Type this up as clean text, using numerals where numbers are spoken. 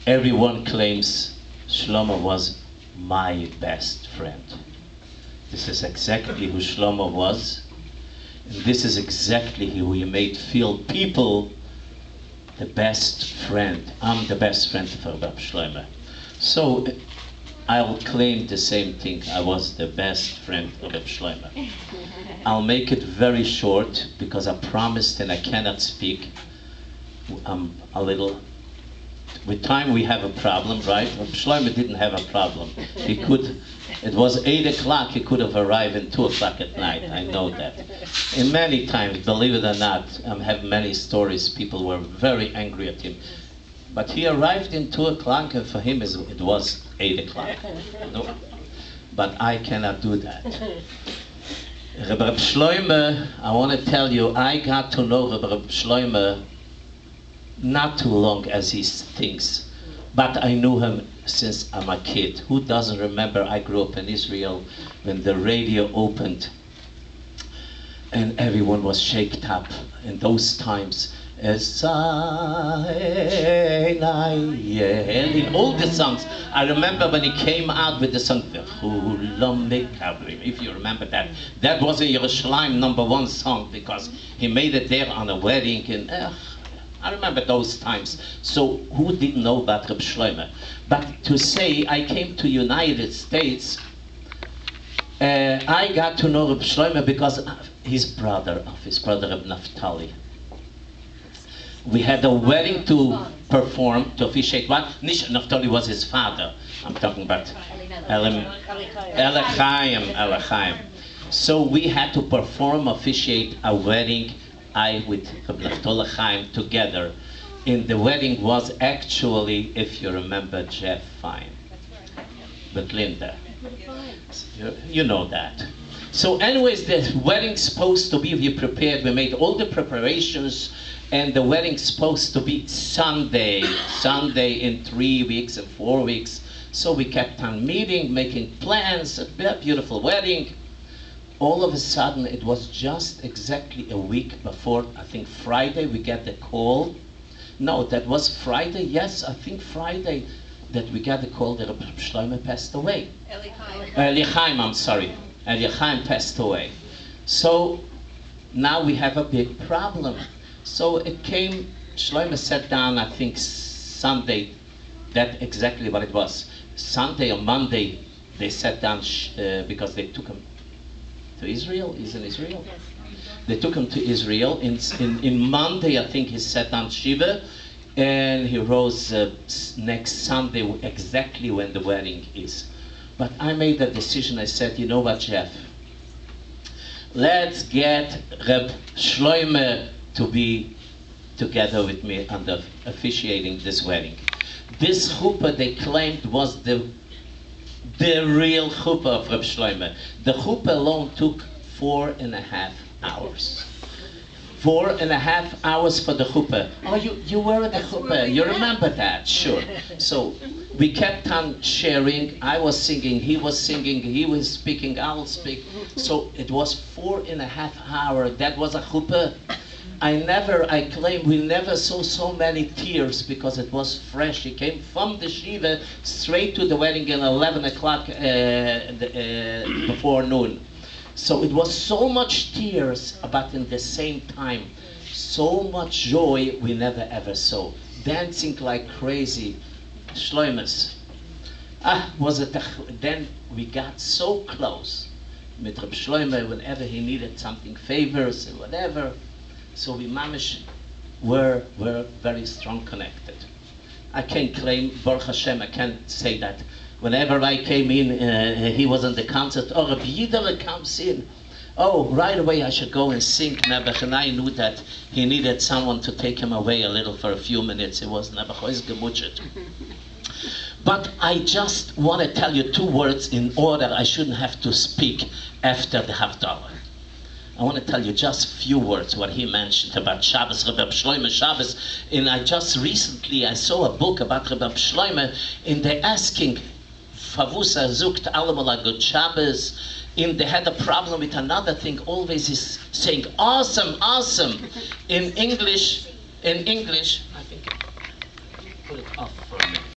Everyone claims Shlomo was my best friend. This is exactly who Shlomo was. And this is exactly who he made feel people the best friend. I'm the best friend for Reb Shlomo. So I'll claim the same thing. I was the best friend of Reb Shlomo. I'll make it very short because I promised and I cannot speak. I'm a little. With time we have a problem, right? Reb Shlomo didn't have a problem. He could. It was 8 o'clock. He could have arrived at 2 o'clock at night. I know that. And many times, believe it or not, I have many stories. People were very angry at him. But he arrived in 2 o'clock, and for him it was 8 o'clock. No? But I cannot do that. Reb Shlomo, I want to tell you, I got to know Reb Shlomo not too long as he thinks. But I knew him since I'm a kid. Who doesn't remember I grew up in Israel when the radio opened and everyone was shaken up in those times. In all the songs, I remember when he came out with the song, if you remember that. That was a Yerushalayim #1 song because he made it there on a wedding and I remember those times. So who didn't know about Reb Shlomo? But to say I came to United States, I got to know Reb Shlomo because of his brother Reb Naftali. We had a wedding to perform, to officiate. What? Naftali was his father. I'm talking about Elechaim. So we had to perform, officiate a wedding. I with Naftali Chaim together. And the wedding was actually, if you remember, Jeff Fine with Linda. You know that. So anyways, the wedding's supposed to be, we prepared, we made all the preparations, and the wedding's supposed to be Sunday in 3 weeks and 4 weeks. So we kept on meeting, making plans, a beautiful wedding. All of a sudden, it was just exactly a week before, I think Friday, we get the call. No, that was Friday, yes, I think Friday, that we got the call that Reb Shlomo passed away. Elichaim, I'm sorry. Elichaim passed away. So now we have a big problem. So it came, Shlomo sat down, I think Sunday, that's exactly what it was. Sunday or Monday, they sat down because they took him to Israel. He's in Israel? Yes. They took him to Israel. In Monday, I think he sat down Shiva, and he rose next Sunday, exactly when the wedding is. But I made a decision. I said, you know what, Jeff? Let's get Reb Shlomo to be together with me under officiating this wedding. This chuppah they claimed was the real chuppah of Reb Shlomo. The chuppah alone took 4.5 hours. 4.5 hours for the chuppah. Oh, you were at the chuppah. You remember that? Sure. So we kept on sharing. I was singing, he was speaking, I'll speak. So it was 4.5 hours. That was a chuppah. I claim we never saw so many tears because it was fresh. He came from the Shiva straight to the wedding at 11 o'clock before noon. So it was so much tears, but in the same time, so much joy we never ever saw. Dancing like crazy. Shloimos. Then we got so close with Reb Shlomo whenever he needed something, favors and whatever. So we mamish were very strong connected. I can claim, Baruch Hashem, I can say that. Whenever I came in, he was in the concert, or Rabbi Yidele comes in. Oh, right away I should go and sing Nebuch, and I knew that he needed someone to take him away a little for a few minutes. It was Nebuch, is gemutzet. But I just want to tell you 2 words in order. I shouldn't have to speak after the Havdalah. I want to tell you just a few words what he mentioned about Shabbos, Reb Shlomo Shabbos. And I just recently, I saw a book about Reb Shlomo, and they're asking, Favusa zukt allemal good Shabbos, and they had a problem with another thing, always is saying, awesome, awesome. In English, I think, put it off for a minute.